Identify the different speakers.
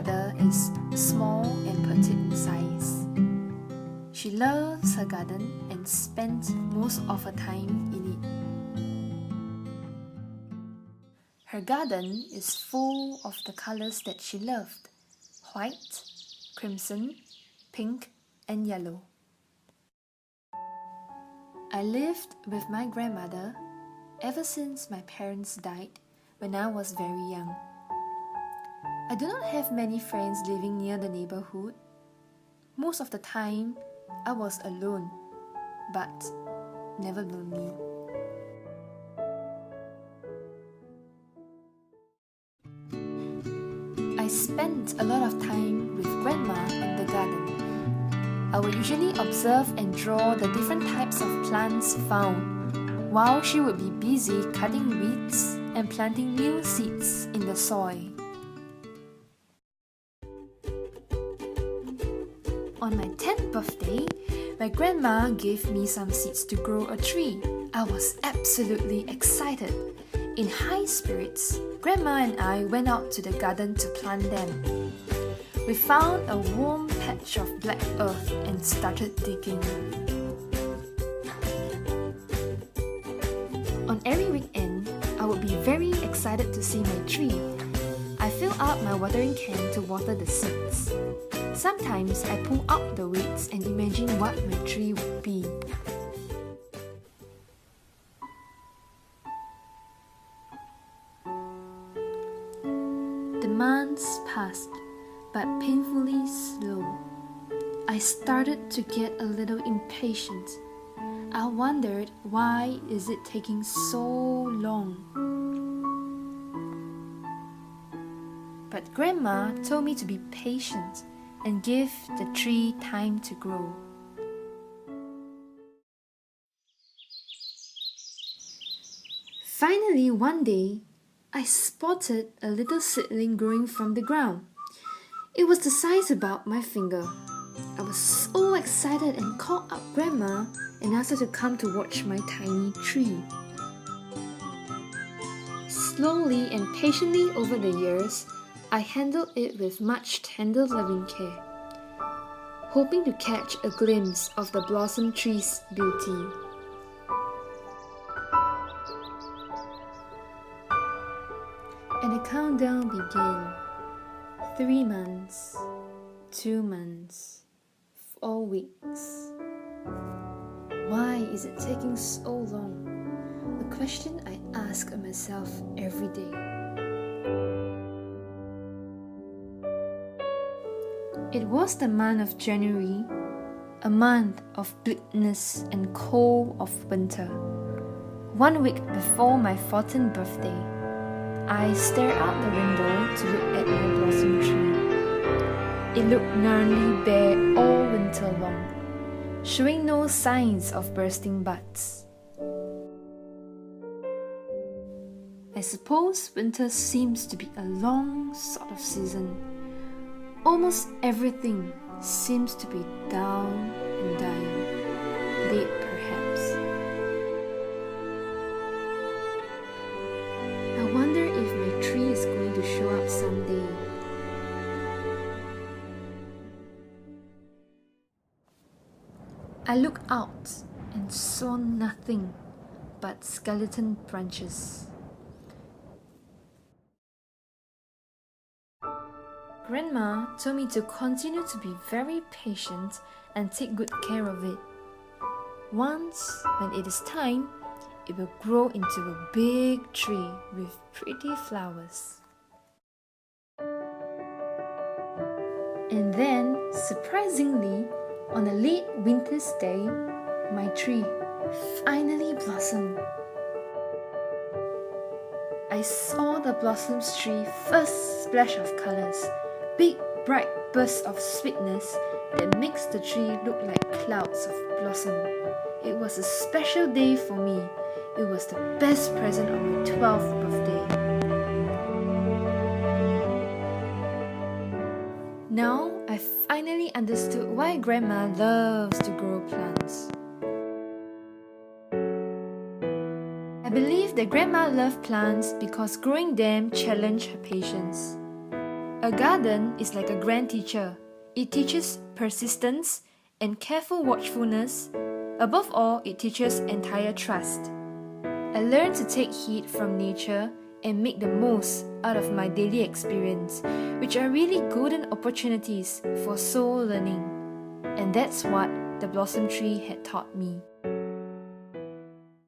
Speaker 1: grandmother is small and petite in size. She loves her garden and spends most of her time in it. Her garden is full of the colors that she loved: white, crimson, pink, and yellow. I lived with my grandmother ever since my parents died when I was very young. I do not have many friends living near the neighborhood. Most of the time, I was alone, but never lonely. I spent a lot of time with Grandma in the garden. I would usually observe and draw the different types of plants found, while she would be busy cutting weeds and planting new seeds in the soil. On my 10th birthday, my grandma gave me some seeds to grow a tree. I was absolutely excited. In high spirits, Grandma and I went out to the garden to plant them. We found a warm patch of black earth and started digging. On every weekend, I would be very excited to see my tree. I fill up my watering can to water the seeds. Sometimes I pull out the weeds and imagine what my tree would be. The months passed, but painfully slow. I started to get a little impatient. I wondered, why is it taking so long? But Grandma told me to be patient and give the tree time to grow. Finally, one day, I spotted a little seedling growing from the ground. It was the size about my finger. I was so excited and called up Grandma and asked her to come to watch my tiny tree. Slowly and patiently over the years, I handled it with much tender loving care, hoping to catch a glimpse of the blossom tree's beauty. And the countdown began. 3 months, 2 months, 4 weeks. Why is it taking so long? A question I ask myself every day. It was the month of January, a month of bleakness and cold of winter. 1 week before my 14th birthday, I stared out the window to look at my blossom tree. It looked gnarly bare all winter long, showing no signs of bursting buds. I suppose winter seems to be a long sort of season. Almost everything seems to be down and dying, dead perhaps. I wonder if my tree is going to show up someday. I looked out and saw nothing but skeleton branches. Grandma told me to continue to be very patient and take good care of it. Once, when it is time, it will grow into a big tree with pretty flowers. And then, surprisingly, on a late winter's day, my tree finally blossomed. I saw the blossoms tree first splash of colors, big bright bursts of sweetness that makes the tree look like clouds of blossom. It was a special day for me. It was the best present on my 12th birthday. Now I finally understood why Grandma loves to grow plants. I believe that Grandma loved plants because growing them challenged her patience. A garden is like a grand teacher. It teaches persistence and careful watchfulness. Above all, it teaches entire trust. I learned to take heed from nature and make the most out of my daily experience, which are really golden opportunities for soul learning. And that's what the blossom tree had taught me.